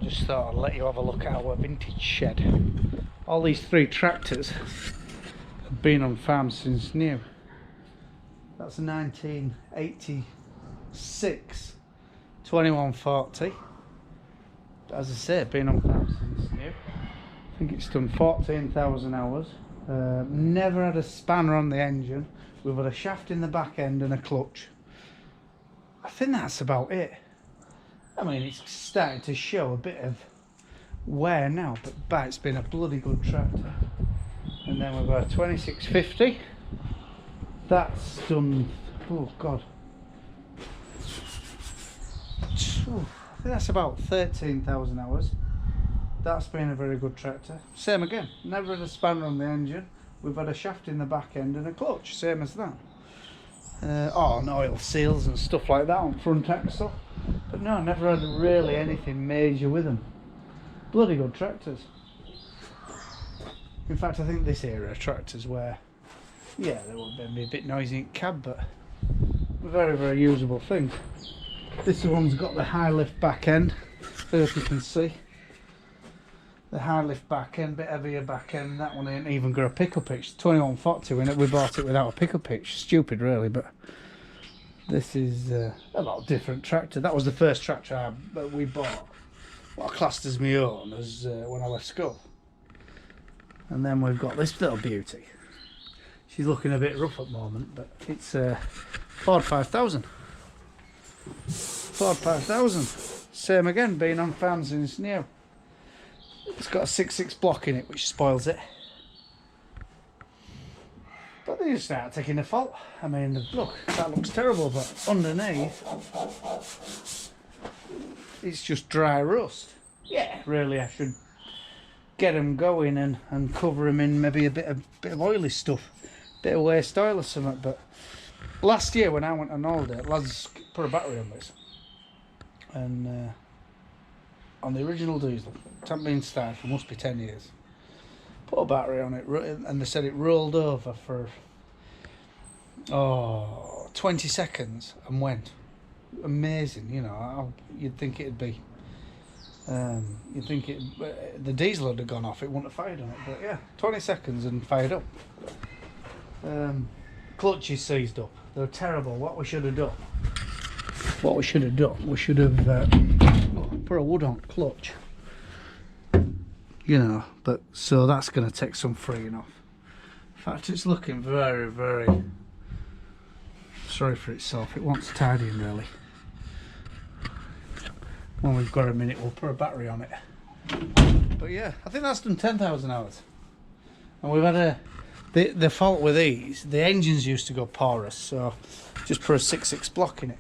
just thought I'd let you have a look at our vintage shed. All these three tractors have been on farm since new. That's a 1986 2140. As I say, been on farm since new. I think it's done 14,000 hours. Never had a spanner on the engine. We've had a shaft in the back end and a clutch. I think that's about it. I mean, it's starting to show a bit of wear now, but it's been a bloody good tractor. And then we've got a 2650. That's done, oh god, I think that's about 13,000 hours. That's been a very good tractor. Same again, never had a spanner on the engine. We've had a shaft in the back end and a clutch, same as that. And oil seals and stuff like that on front axle. But no, never had really anything major with them. Bloody good tractors. In fact, I think this era of tractors where, yeah, they will be a bit noisy in cab, but very, very usable things. This one's got the high lift back end, as you can see. The high lift back end, bit heavier back end. That one ain't even got a pickup hitch. 2140 in it. We bought it without a pickup hitch. Stupid, really, but this is a lot different tractor. That was the first tractor that we bought. What I classed as my own as when I left school. And then we've got this little beauty. She's looking a bit rough at the moment, but it's Ford 5000. Ford 5000. Same again, been on farm since new. It's got a 6.6 block in it, which spoils it. But they just start taking the fault. I mean, look, that looks terrible, but underneath, it's just dry rust. Yeah, really, I should get them going and cover them in maybe a bit of oily stuff, bit of waste oil or something. But last year when I went on holiday, lads put a battery on this, and on the original diesel, it hadn't been started for must be 10 years. Put a battery on it, and they said it rolled over for 20 seconds and went. Amazing, you know. You'd think it'd be. You'd think the diesel would have gone off. It wouldn't have fired on it, but yeah, 20 seconds and fired up. Clutches seized up. They were terrible. What we should have done. We should have put a wood on clutch. You know, but so that's going to take some freeing off. In fact, it's looking very, very sorry for itself. It wants tidying, really. When we've got a minute, we'll put a battery on it. But yeah, I think that's done 10,000 hours. And we've had the fault with these, the engines used to go porous, so just put a 6.6 block in it.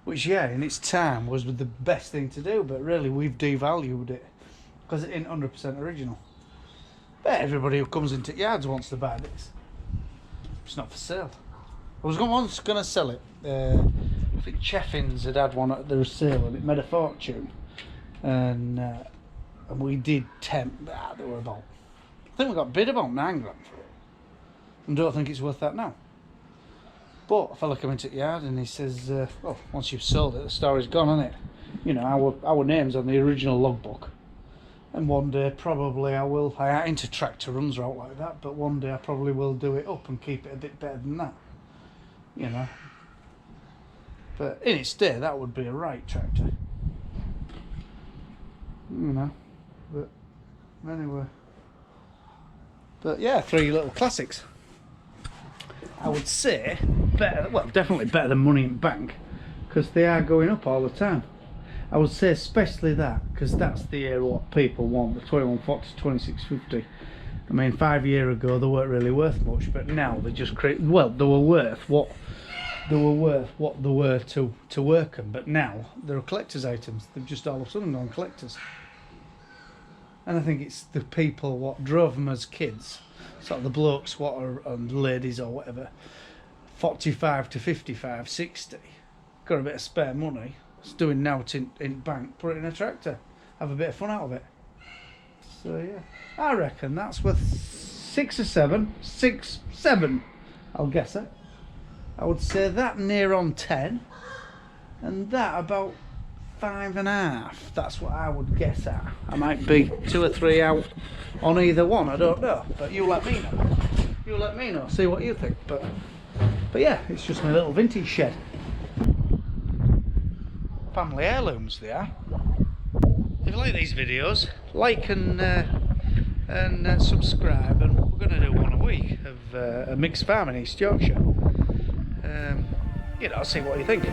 Which, yeah, in its time was the best thing to do, but really we've devalued it because it ain't 100% original. But everybody who comes into yards wants to buy this. It's not for sale. I was once going to sell it. I think Cheffins had one at their sale and it made a fortune. And we did tempt. They were about, I think we got bid about $9 grand for it. And don't think it's worth that now. But a fella came into the yard and he says, well, once you've sold it, the story's gone, isn't it? You know, our name's on the original logbook. And one day probably I ain't into tractor runs out like that, but one day I probably will do it up and keep it a bit better than that. You know. But in its day, that would be a right tractor. You know. But anyway. But yeah, 3 little classics. I would say better, well, definitely better than Money in Bank, because they are going up all the time. I would say especially that, because that's the era what people want, the 2140 to 2650. I mean, 5 years ago they weren't really worth much, but now they just create. Well, they were worth what they were to work them, but now they're collector's items. They've just all of a sudden gone collectors. And I think it's the people what drove them as kids, sort of the blokes what are, and ladies or whatever, 45 to 55, 60, got a bit of spare money, it's doing now in bank, put it in a tractor, have a bit of fun out of it. So yeah, I reckon that's worth 6 or 7, 6, 7, I'll guess it. I would say that near on 10, and that about 5.5. That's what I would guess at. I might be 2 or 3 out on either one. I don't know, but you let me know. You let me know. See what you think. But yeah, it's just my little vintage shed. Family heirlooms they are. If you like these videos, like and subscribe, and we're going to do one a week of a mixed farm in East Yorkshire. You know, see what you think.